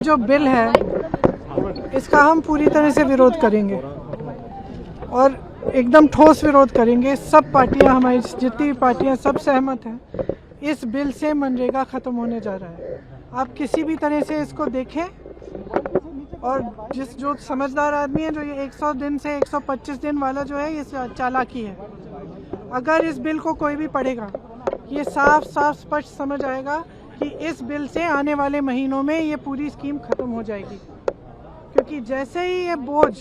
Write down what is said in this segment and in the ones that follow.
जो बिल है इसका हम पूरी तरह से विरोध करेंगे और एकदम ठोस विरोध करेंगे। सब पार्टियां, हमारी जितनी भी पार्टियां, सब सहमत हैं इस बिल से मनरेगा ख़त्म होने जा रहा है। आप किसी भी तरह से इसको देखें और जो समझदार आदमी है, जो ये 100 दिन से 125 दिन वाला जो है, ये चालाकी है। अगर इस बिल को कोई भी पढ़ेगा, ये साफ साफ स्पष्ट समझ आएगा कि इस बिल से आने वाले महीनों में ये पूरी स्कीम ख़त्म हो जाएगी, क्योंकि जैसे ही ये बोझ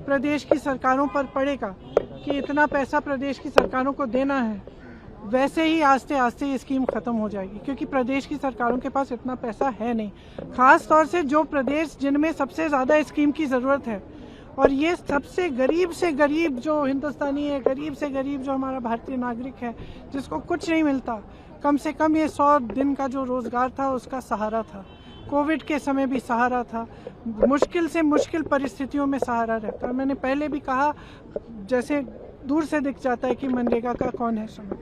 प्रदेश की सरकारों पर पड़ेगा कि इतना पैसा प्रदेश की सरकारों को देना है, वैसे ही आस्ते आस्ते ये स्कीम ख़त्म हो जाएगी, क्योंकि प्रदेश की सरकारों के पास इतना पैसा है नहीं। ख़ास तौर से जो प्रदेश जिनमें सबसे ज़्यादा इस स्कीम की ज़रूरत है, और ये सबसे गरीब जो हिंदुस्तानी है, गरीब से गरीब जो हमारा भारतीय नागरिक है, जिसको कुछ नहीं मिलता, कम से कम ये 100 दिन का जो रोज़गार था उसका सहारा था, कोविड के समय भी सहारा था, मुश्किल से मुश्किल परिस्थितियों में सहारा रहता है। मैंने पहले भी कहा, जैसे दूर से दिख जाता है कि मनरेगा का कौन है श्रमिक,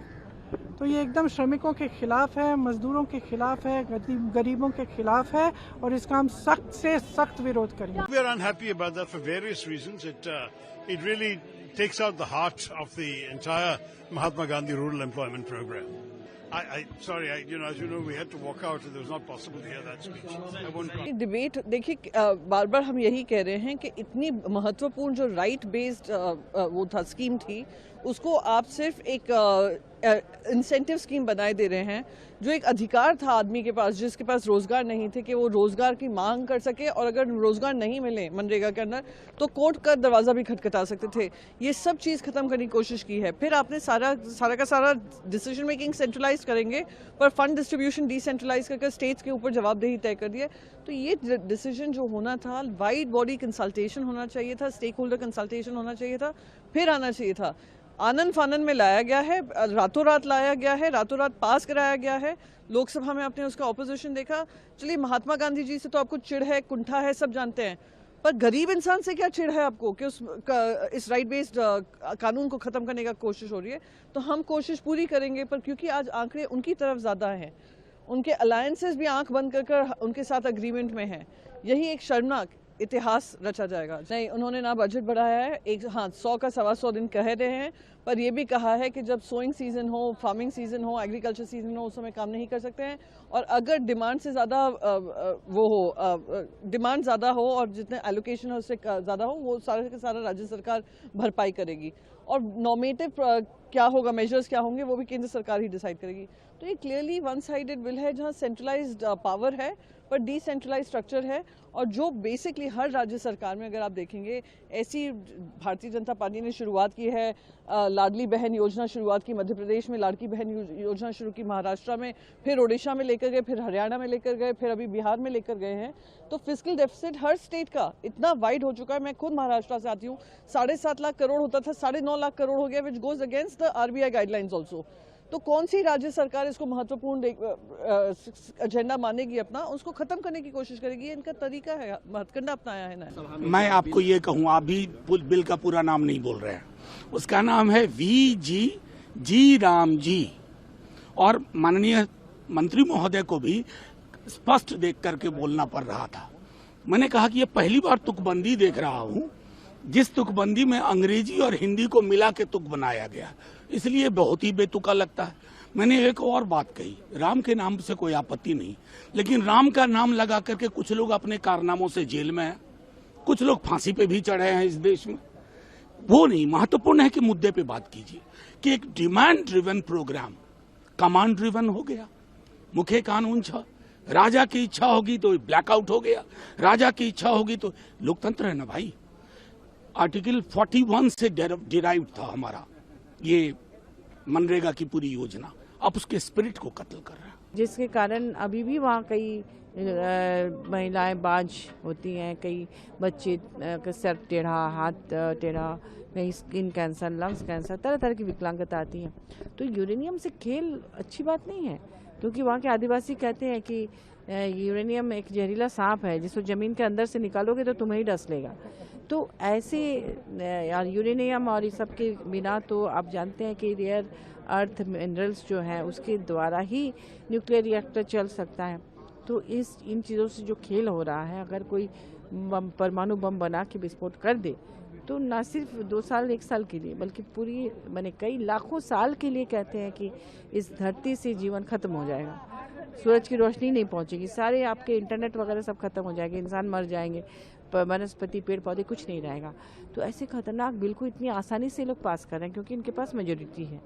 तो ये एकदम श्रमिकों के खिलाफ है, मजदूरों के खिलाफ है, गरीबों के खिलाफ है, और इसका हम सख्त से सख्त विरोध करेंगे। We are unhappy about that for various reasons. It really takes out the heart of the entire Mahatma Gandhi Rural Employment Program. Sorry, as you know, we had to walk out. It was not possible to hear that speech. I won't comment. Debate देखिए, बार बार हम यही कह रहे हैं कि इतनी महत्वपूर्ण जो राइट बेस्ड वो था स्कीम थी, उसको आप सिर्फ एक इंसेंटिव स्कीम बनाए दे रहे हैं, जो एक अधिकार था आदमी के पास, जिसके पास रोजगार नहीं थे, कि वो रोजगार की मांग कर सके, और अगर रोजगार नहीं मिले मनरेगा के अंदर तो कोर्ट का दरवाजा भी खटखटा सकते थे। ये सब चीज़ खत्म करने की कोशिश की है। फिर आपने सारा का सारा डिसीजन मेकिंग सेंट्रलाइज करेंगे, पर फंड डिस्ट्रीब्यूशन डिसेंट्रलाइज करके स्टेट्स के ऊपर जवाबदेही तय कर दिया। तो ये डिसीजन जो होना था, वाइड बॉडी कंसल्टेशन होना चाहिए था, स्टेक होल्डर कंसल्टेशन होना चाहिए था, फिर आना चाहिए था। आनन फानन में लाया गया है, रातों रात लाया गया है, रातों रात पास कराया गया है। लोकसभा में आपने उसका ऑपोजिशन देखा। चलिए, महात्मा गांधी जी से तो आपको चिढ़ है, कुंठा है, सब जानते हैं, पर गरीब इंसान से क्या चिढ़ है आपको कि इस राइट बेस्ड कानून को खत्म करने का कोशिश हो रही है। तो हम कोशिश पूरी करेंगे, पर क्योंकि आज आंकड़े उनकी तरफ ज्यादा हैं, उनके अलायंसेस भी आंख बंद कर उनके साथ अग्रीमेंट में हैं, यही एक शर्मनाक इतिहास रचा जाएगा। नहीं, उन्होंने ना बजट बढ़ाया है, 100 का 125 दिन कह रहे हैं, पर यह भी कहा है कि जब सोइंग सीजन हो, फार्मिंग सीजन हो, एग्रीकल्चर सीजन हो, उस समय काम नहीं कर सकते हैं, और अगर डिमांड से ज़्यादा डिमांड ज़्यादा हो और जितने एलोकेशन है उससे ज़्यादा हो, वो सारा का सारा राज्य सरकार भरपाई करेगी, और नॉर्मेटिव क्या होगा, मेजर्स क्या होंगे, वो भी केंद्र सरकार ही डिसाइड करेगी। तो ये क्लियरली वन साइडेड बिल है, जहाँ सेंट्रलाइज्ड पावर है पर डिसेंट्रलाइज स्ट्रक्चर है, और जो बेसिकली हर राज्य सरकार में अगर आप देखेंगे, ऐसी भारतीय जनता पार्टी ने शुरुआत की है। लाडली बहन योजना शुरुआत की मध्य प्रदेश में, लाड़की बहन योजना शुरू की महाराष्ट्र में, फिर ओडिशा में लेकर गए, फिर हरियाणा में लेकर गए, फिर अभी बिहार में लेकर गए हैं। तो फिस्कल डेफिसिट हर स्टेट का इतना वाइड हो चुका है। मैं खुद महाराष्ट्र से आती हूँ, 7.5 लाख करोड़ होता था, 9.5 लाख करोड़ हो गया, which goes against the RBI guidelines also. तो कौन सी राज्य सरकार इसको महत्वपूर्ण एजेंडा मानेगी अपना, उसको खत्म करने की कोशिश करेगी। इनका तरीका है, हथकंडा अपनाया है ना। मैं आपको ये कहूँ, आप भी बिल का पूरा नाम नहीं बोल रहे हैं। उसका नाम है VG राम जी, और माननीय मंत्री महोदय को भी स्पष्ट देख करके बोलना पड़ रहा था। मैंने कहा कि ये पहली बार तुकबंदी देख रहा हूँ, जिस तुकबंदी में अंग्रेजी और हिंदी को मिला के तुक बनाया गया, इसलिए बहुत ही बेतुका लगता है। मैंने एक और बात कही, राम के नाम से कोई आपत्ति नहीं, लेकिन राम का नाम लगा करके कुछ लोग अपने कारनामों से जेल में हैं, कुछ लोग फांसी पे भी चढ़े हैं इस देश में। वो नहीं, महत्वपूर्ण है कि मुद्दे पे बात कीजिए कि एक demand driven program command driven हो गया। मुख्य कानून छ, राजा की इच्छा होगी तो ब्लैकआउट हो गया, राजा की इच्छा होगी तो, लोकतंत्र है ना भाई। आर्टिकल 41 से डिराइव था हमारा ये मनरेगा की पूरी योजना, अब उसके स्पिरिट को कत्ल कर रहा है, जिसके कारण अभी भी वहाँ कई महिलाएं बांझ होती हैं, कई बच्चे का सर टेढ़ा, हाथ टेढ़ा, कहीं स्किन कैंसर, लंग्स कैंसर, तरह तरह की विकलांगता आती हैं। तो यूरेनियम से खेल अच्छी बात नहीं है, क्योंकि वहाँ के आदिवासी कहते हैं कि यूरेनियम एक जहरीला सांप है, जिसको ज़मीन के अंदर से निकालोगे तो तुम्हें ही डस लेगा। तो ऐसे यूरेनियम और इस सब के बिना तो आप जानते हैं कि रेयर अर्थ मिनरल्स जो हैं उसके द्वारा ही न्यूक्लियर रिएक्टर चल सकता है। तो इन चीज़ों से जो खेल हो रहा है, अगर कोई परमाणु बम बना के विस्फोट कर दे तो ना सिर्फ 2 साल 1 साल के लिए बल्कि पूरी मैंने कई लाखों साल के लिए कहते हैं कि इस धरती से जीवन खत्म हो जाएगा। सूरज की रोशनी नहीं पहुंचेगी, सारे आपके इंटरनेट वगैरह सब खत्म हो जाएंगे, इंसान मर जाएंगे, वनस्पति पेड़ पौधे कुछ नहीं रहेगा। तो ऐसे खतरनाक बिल को इतनी आसानी से लोग पास कर रहे हैं क्योंकि इनके पास मेजोरिटी है।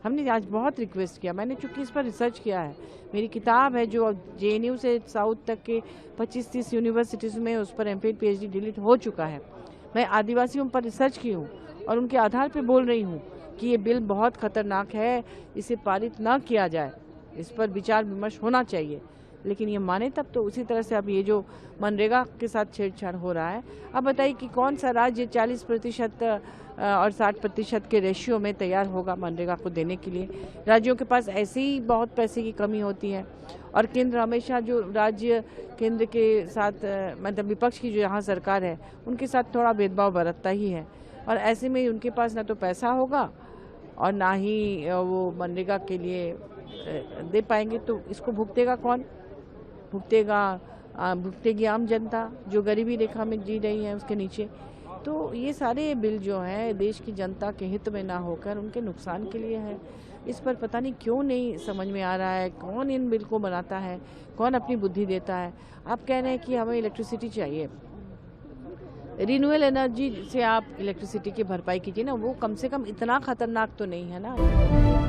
हमने आज बहुत रिक्वेस्ट किया, मैंने चूंकि इस पर रिसर्च किया है, मेरी किताब है जो JNU से साउथ तक के 25-30 यूनिवर्सिटीज़ में उस पर MPhil PhD डिलीट हो चुका है। मैं आदिवासियों पर रिसर्च की हूँ और उनके आधार पर बोल रही हूँ कि ये बिल बहुत खतरनाक है, इसे पारित ना किया जाए, इस पर विचार विमर्श होना चाहिए। लेकिन ये माने तब तो। उसी तरह से अब ये जो मनरेगा के साथ छेड़छाड़ हो रहा है, अब बताइए कि कौन सा राज्य 40% और 60% के रेशियो में तैयार होगा मनरेगा को देने के लिए। राज्यों के पास ऐसे ही बहुत पैसे की कमी होती है और केंद्र हमेशा जो राज्य केंद्र के साथ मतलब विपक्ष की जो यहाँ सरकार है उनके साथ थोड़ा भेदभाव बरतता ही है और ऐसे में उनके पास ना तो पैसा होगा और ना ही वो मनरेगा के लिए दे पाएंगे। तो इसको भुगतेगा कौन? भुगतेगी आम जनता जो गरीबी रेखा में जी रही है उसके नीचे। तो ये सारे बिल जो हैं देश की जनता के हित में ना होकर उनके नुकसान के लिए है। इस पर पता नहीं क्यों नहीं समझ में आ रहा है कौन इन बिल को बनाता है, कौन अपनी बुद्धि देता है। आप कह रहे हैं कि हमें इलेक्ट्रिसिटी चाहिए, रिन्यूएबल एनर्जी से आप इलेक्ट्रिसिटी की भरपाई कीजिए ना, वो कम से कम इतना खतरनाक तो नहीं है ना।